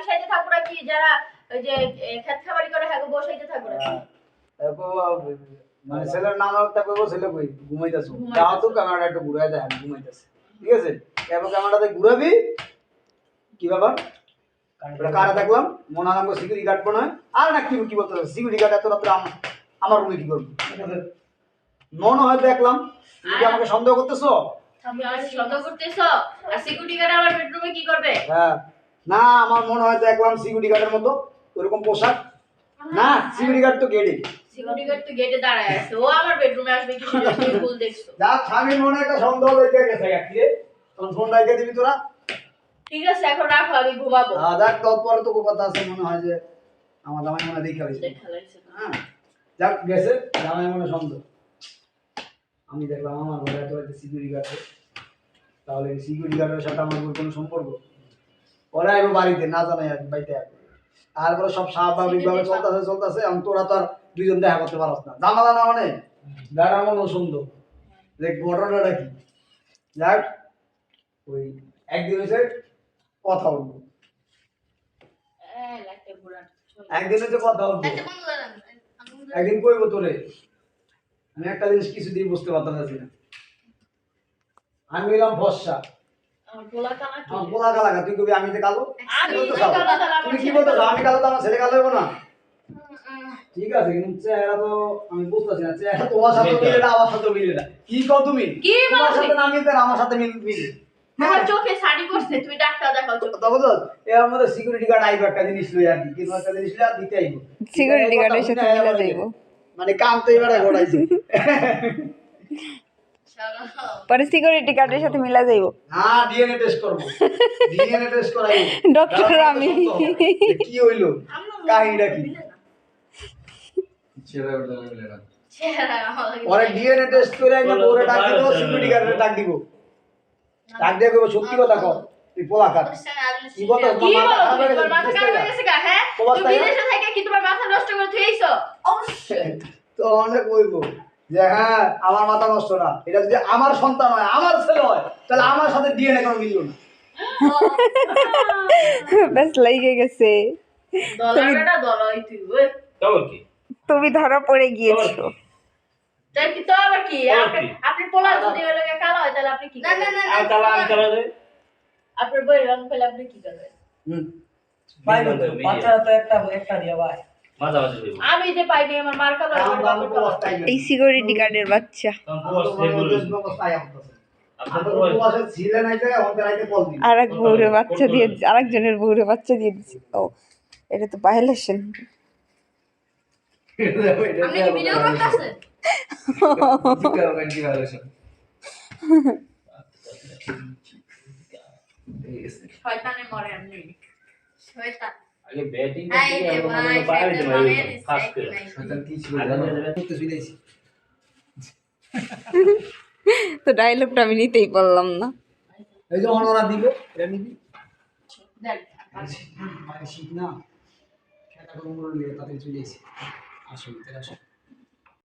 সাইতে থাকবো না কি যারা ওই যে খেত খামারি করে হ্যাঁ বউ সাইতে থাকবো না মানে ছেলের নাম তাকে ছেলে কই ঘুমাইতেছ যাও তো ক্যামেরাটা একটু ঘুরাই দেয় আমি ঘুমাইতেছে ঠিক আছে এবার ক্যামেরাতে ঘুরাবি কি ব্যাপার কারা দেখলাম মনে হয় আমাকে সিকিউরিটি গার্ড মনে হয় আর না কি বলতে সিকিউরিটি গার্ড এত রাত্রে আমার রুমে কি করবো মনে হয় দেখলাম তুমি কি আমাকে সন্দেহ করতেছো আমি সন্দেহ করতেছো আর সিকিউরিটি গার্ড আমার বেডরুমে কি করবে হ্যাঁ না আমার মনে হয় দেখলাম সিকিউরিটি গার্ডের মতো ওরকম পোশাক না সিকিউরিটি গার্ড তো গেটে সিকিউরিটি গার্ড তো গেটে দাঁড়ায় আছে ও আমার বেডরুমে আসবে কি করে তুই ভুল দেখছো যা স্বামীর মনে একটা সন্দেহ দেখে গেছে কি রে তখন ফোন রাখে দিবি তোরা ঠিক আছে এখন রাখো আমি ঘুমাবো যাক তারপরে তো কথা আছে মনে হয় যে আমার জামাই মনে দেখা হয়েছে হ্যাঁ যাক গেছে জামাই মনে সন্দেহ আমি দেখলাম আমার ঘরে এত সিকিউরিটি গার্ড তাহলে সিকিউরিটি গার্ডের সাথে আমার কোনো সম্পর্ক ওরা এবার বাড়িতে না জানাই আর বাড়িতে আর বলে সব স্বাভাবিকভাবে চলতেছে আমি তোরা তো আর দুইজন দেখা করতে পারস না জামালা না মানে দাঁড়া মনে সুন্দর দেখ ঘটনাটা কি যাক ওই একদিন হয়েছে কথা বলবো একদিন হচ্ছে কথা বলবো একদিন কইবো তোরে আমি একটা জিনিস কিছুদিন বুঝতে পারতাম না আমি এলাম ফর্সা পোলা কালা তুই কবি আমি যে কালো তুমি কি বলতো আমি কালো তো আমার ছেলে কালো হইব না ঠিক আছে কিন্তু চেহারা তো আমি বুঝতেছি না চেহারা তোমার সাথে মিলে না আমার সাথে মিলে না কি কও তুমি তোমার সাথে না মিলতে আমার সাথে মিলে আমার চোখে শাড়ি পরছে তুমি ডাক্তার দেখাও চোখ তবে তো এর মধ্যে সিকিউরিটি গার্ড আইব একটা জিনিস লই আর কি কিন্তু একটা জিনিস লই আর দিতে আইব সিকিউরিটি গার্ডের সাথে মিলা যাইব মানে কাম তো এবারে ঘটাইছে পরে সিকিউরিটি গার্ডের সাথে মিলা যাইব হ্যাঁ ডিএনএ টেস্ট করব ডিএনএ টেস্ট করাইব ডক্টর আমি কি হইলো কাহিনীটা কি ওরে ডিএনএ টেস্ট করে আইনা পরে ডাক দিব সিকিউরিটি গার্ডে ডাক দিব ডাক দিয়ে কইব সত্যি কথা কও তুই পোলা কাট কি কথা তোমার মাথা খারাপ হয়ে গেছে হ্যাঁ তুমি বিদেশে থেকে কি তোমার মাথা নষ্ট করে থইছো অবশ্যই তো অনেক কইব যে হ্যাঁ আমার মাথা নষ্ট না এটা যদি আমার সন্তান হয় আমার ছেলে হয় তাহলে আমার সাথে ডিএনএ কোনো মিললো না বেশ লাগে গেছে ডলারটা ডলারই তুই ওই খবর কি তুমি ধরা পড়ে গিয়েছো তাই কি তো আবার কি আপনি পোলা যদি ওই লাগে কালো হয় তাহলে আপনি কি না না না আর কালা আমি কালা রে আপনার বই রং পেলে আপনি কি করবেন পাইবো তো বাচ্চা তো একটা দিয়া ভাই মাঝে মাঝে হইব আমি যে পাইনি আমার মার কালো এই সিকিউরিটি গার্ডের বাচ্চা আরেক বউরে বাচ্চা দিয়ে আরেকজনের বউরে বাচ্চা দিয়ে দিছি ও এটা তো ভায়োলেশন আপনি কি ভিডিও করতেছেন শয়তানে মরে আপনি শয়তান আগে ব্যাটিং আই রে ভাই বাইরে যাবে ফাস্ট করে শয়তান কি ছিল করতে শুইছি তো ডায়লগটা আমি নিতেই পারলাম না এই যে অনরা দিবে এটা নিবি দেখ মানে শীত না খেতা করে নিয়ে তাতে চলে এসেছি আসুন আসুন